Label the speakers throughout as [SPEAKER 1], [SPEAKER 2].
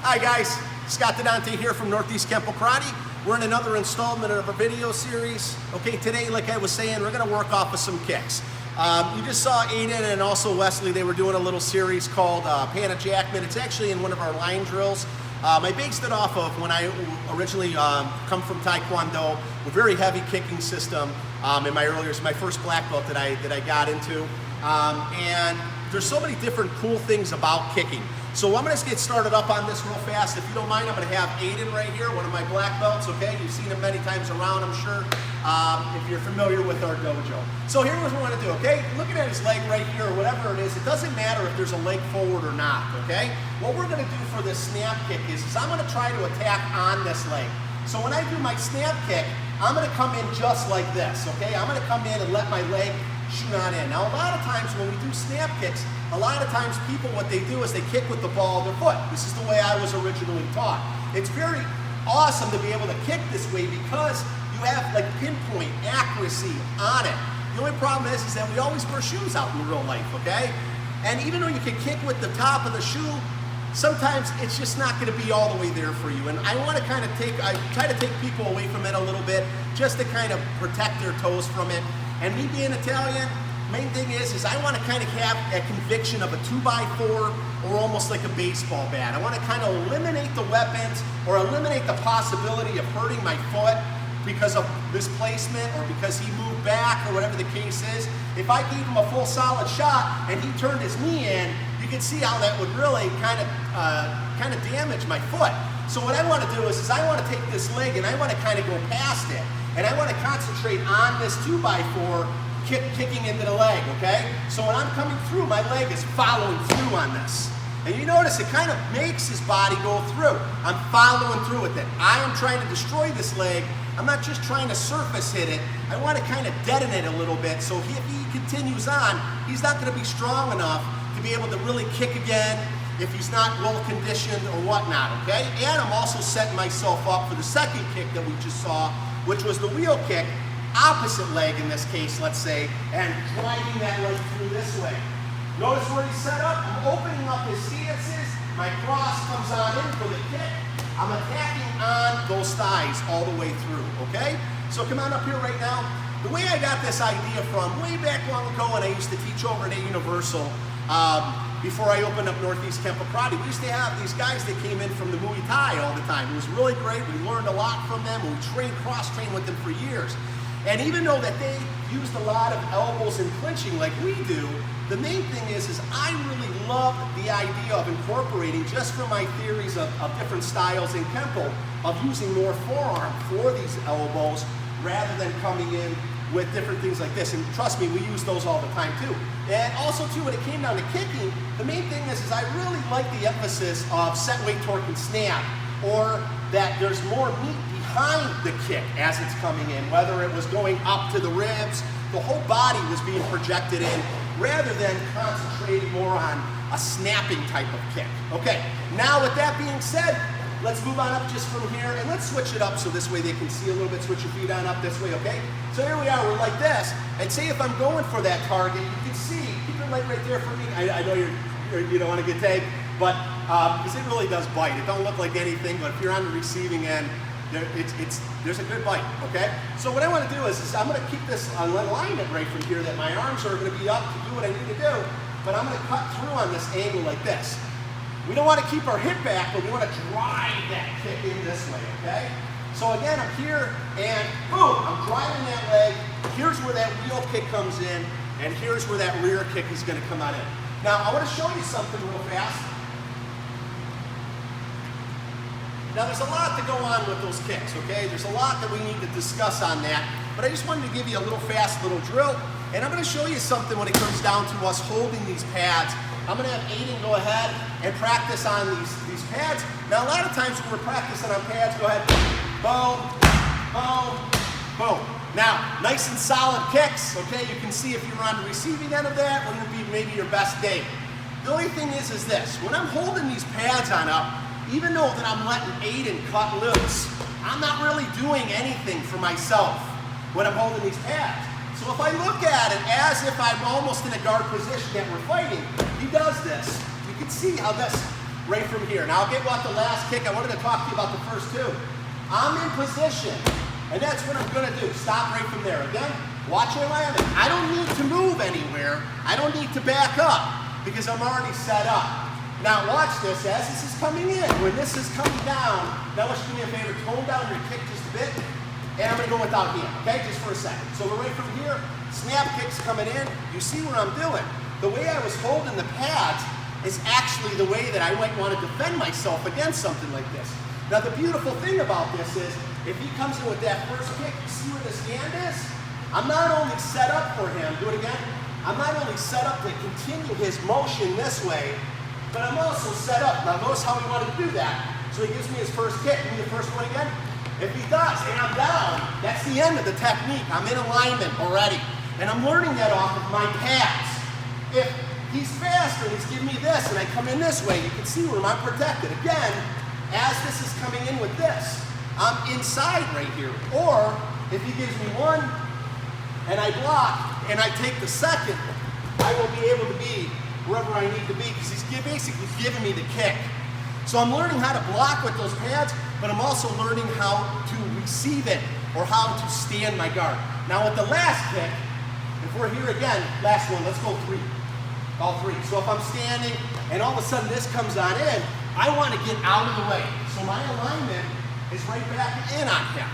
[SPEAKER 1] Hi guys, Scott DaDante here from Northeast Kempo Karate. We're in another installment of our video series. Okay, today, like I was saying, we're gonna work off of some kicks. You just saw Aiden and also Wesley, they were doing a little series called Pana Jackman. It's actually in one of our line drills. I based it off of when I originally come from Taekwondo, a very heavy kicking system in my earlier, my first black belt that I got into. And there's so many different cool things about kicking. So I'm gonna get started up on this real fast. If you don't mind, I'm gonna have Aiden right here, one of my black belts, okay? You've seen him many times around, I'm sure, if you're familiar with our dojo. So here's what we're gonna do, okay? Looking at his leg right here, or whatever it is, it doesn't matter if there's a leg forward or not, okay? What we're gonna do for this snap kick is I'm gonna try to attack on this leg. So when I do my snap kick, I'm gonna come in just like this, okay? I'm gonna come in and let my leg shoot on in. Now, a lot of times when we do snap kicks, a lot of times people, what they do is they kick with the ball of their foot. This is the way I was originally taught. It's very awesome to be able to kick this way because you have like pinpoint accuracy on it. The only problem is that we always wear shoes out in real life, okay? And even though you can kick with the top of the shoe, sometimes it's just not going to be all the way there for you. And I want to kind of I try to take people away from it a little bit just to kind of protect their toes from it. And me being Italian, main thing is I want to kind of have a conviction of a 2x4 or almost like a baseball bat. I want to kind of eliminate the weapons or eliminate the possibility of hurting my foot because of misplacement or because he moved back or whatever the case is. If I gave him a full solid shot and he turned his knee in, you can see how that would really kind of damage my foot. So what I want to do is I want to take this leg and I want to kind of go past it. And I want to concentrate on this 2x4 kicking into the leg, okay? So when I'm coming through, my leg is following through on this. And you notice it kind of makes his body go through. I'm following through with it. I am trying to destroy this leg. I'm not just trying to surface hit it. I want to kind of deaden it a little bit so if he continues on, he's not going to be strong enough to be able to really kick again if he's not well conditioned or whatnot, okay? And I'm also setting myself up for the second kick that we just saw, which was the wheel kick, opposite leg in this case, let's say, and driving that leg through this way. Notice where he's set up. I'm opening up his stances. My cross comes on in for the kick. I'm attacking on those thighs all the way through, okay? So come on up here right now. The way I got this idea from way back long ago when I used to teach over at Universal, before I opened up Northeast Kempo Karate, we used to have these guys that came in from the Muay Thai all the time. It was really great. We learned a lot from them. We cross-trained with them for years. And even though that they used a lot of elbows and clinching like we do, the main thing is I really love the idea of incorporating, just from my theories of different styles in Kempo, of using more forearm for these elbows rather than coming in with different things like this. And trust me, we use those all the time too. And also too, when it came down to kicking, the main thing is I really like the emphasis of set, weight, torque, and snap, or that there's more meat behind the kick as it's coming in, whether it was going up to the ribs, the whole body was being projected in, rather than concentrating more on a snapping type of kick. Okay, now with that being said, let's move on up just from here, and let's switch it up so this way they can see a little bit. Switch your feet on up this way, okay? So here we are, we're like this, and say if I'm going for that target, you can see, keep your leg right there for me. I know you don't want to get tagged, but because it really does bite. It don't look like anything, but if you're on the receiving end, there's a good bite, okay? So what I want to do is I'm going to keep this alignment right from here, that my arms are going to be up to do what I need to do, but I'm going to cut through on this angle like this. We don't want to keep our hip back, but we want to drive that kick in this way, okay? So again, I'm here, and boom, I'm driving that leg. Here's where that wheel kick comes in, and here's where that rear kick is going to come out in. Now, I want to show you something real fast. Now, there's a lot to go on with those kicks, okay? There's a lot that we need to discuss on that, but I just wanted to give you a little fast little drill, and I'm going to show you something when it comes down to us holding these pads. I'm going to have Aiden go ahead and practice on these pads. Now, a lot of times when we're practicing on pads, go ahead, boom, boom, boom. Now, nice and solid kicks, okay? You can see if you're on the receiving end of that, when it would be maybe your best day. The only thing is this, when I'm holding these pads on up, even though that I'm letting Aiden cut loose, I'm not really doing anything for myself when I'm holding these pads. So if I look at it as if I'm almost in a guard position that we're fighting, he does this. You can see how this right from here. Now I'll get about the last kick. I wanted to talk to you about the first two. I'm in position, and that's what I'm gonna do. Stop right from there. Again, watch your landing. I don't need to move anywhere. I don't need to back up because I'm already set up. Now watch this as this is coming in. When this is coming down, now let's do me a favor, tone down your kick just a bit, and I'm gonna go without hand, okay, just for a second. So we're right from here, snap kick's coming in. You see what I'm doing. The way I was holding the pads is actually the way that I might want to defend myself against something like this. Now the beautiful thing about this is, if he comes in with that first kick, you see where this hand is? I'm not only set up for him, do it again, I'm not only set up to continue his motion this way, but I'm also set up. Now notice how he wanted to do that. So he gives me his first kick. Give me the first one again. If he does, and I'm down, that's the end of the technique. I'm in alignment already. And I'm learning that off of my pads. If he's faster and he's giving me this, and I come in this way, you can see where I'm protected. Again, as this is coming in with this, I'm inside right here. Or, if he gives me one, and I block, and I take the second, I will be able to be wherever I need to be, because he's basically giving me the kick. So I'm learning how to block with those pads, but I'm also learning how to receive it, or how to stand my guard. Now with the last kick, if we're here again, last one, let's go three. All three. So if I'm standing, and all of a sudden this comes on in, I want to get out of the way. So my alignment is right back in on him.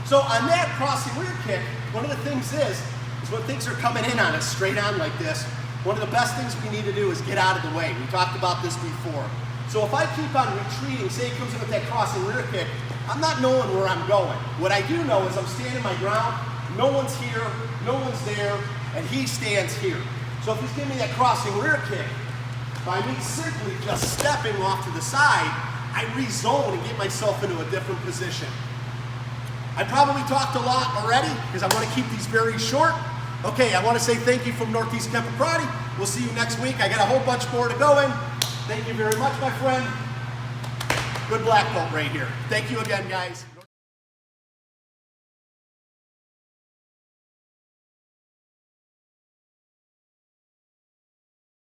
[SPEAKER 1] So on that crossing rear kick, one of the things is when things are coming in on us, straight on like this, one of the best things we need to do is get out of the way. We talked about this before. So if I keep on retreating, say he comes in with that crossing rear kick, I'm not knowing where I'm going. What I do know is I'm standing my ground, no one's here, no one's there, and he stands here. So if he's giving me that crossing rear kick, by me simply just stepping off to the side, I rezone and get myself into a different position. I probably talked a lot already because I want to keep these very short. Okay, I want to say thank you from Northeast Kempo Karate. We'll see you next week. I got a whole bunch more to go in. Thank you very much, my friend. Good black belt right here. Thank you again, guys.